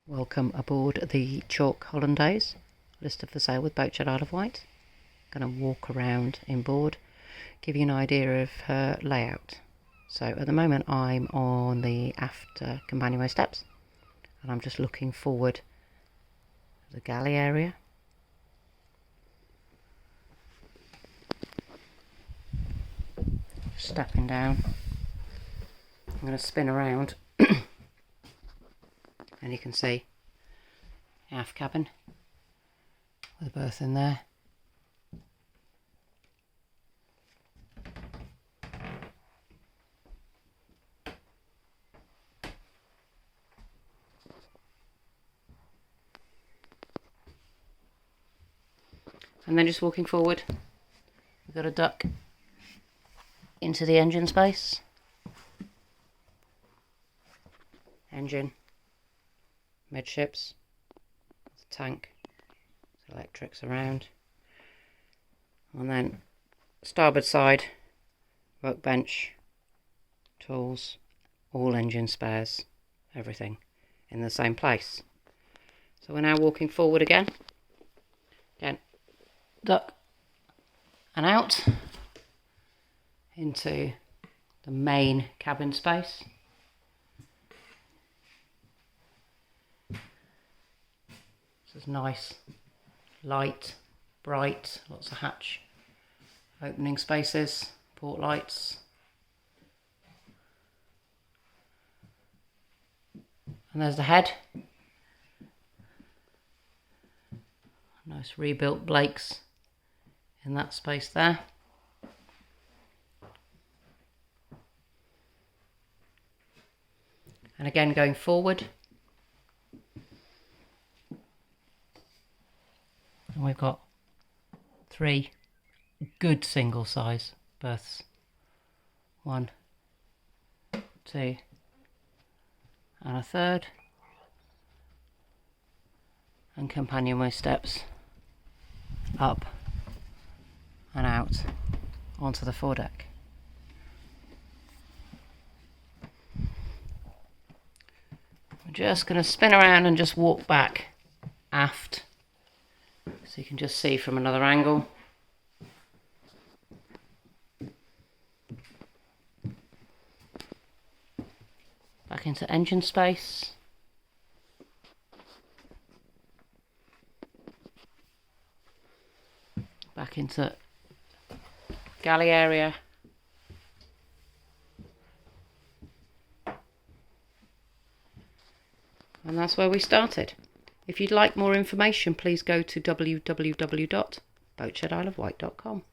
Welcome aboard the Tjalk Hollandaise, listed for sale with Boatshed Isle of Wight. Going to walk around inboard, give you an idea of her layout. So at the moment I'm on the aft companionway steps, and I'm just looking forward to the galley area. Stepping down, I'm going to spin around and you can see the aft cabin with a berth in there. And then just walking forward, we've got a duck into the engine space. Engine, midships, tank, electrics around, and then starboard side, workbench, tools, all engine spares, everything in the same place. So we're now walking forward again, duck and out into the main cabin space. This is nice, light, bright, lots of hatch opening spaces, port lights. And there's the head. Nice rebuilt Blakes in that space there. And again going forward, and we've got 3 good single size berths. 1, 2 and a third, and companionway steps up and out onto the foredeck. I'm just going to spin around and just walk back aft so you can just see from another angle. Back into engine space. Back into galley area. And that's where we started. If you'd like more information, please go to www.boatshedisleofwight.com.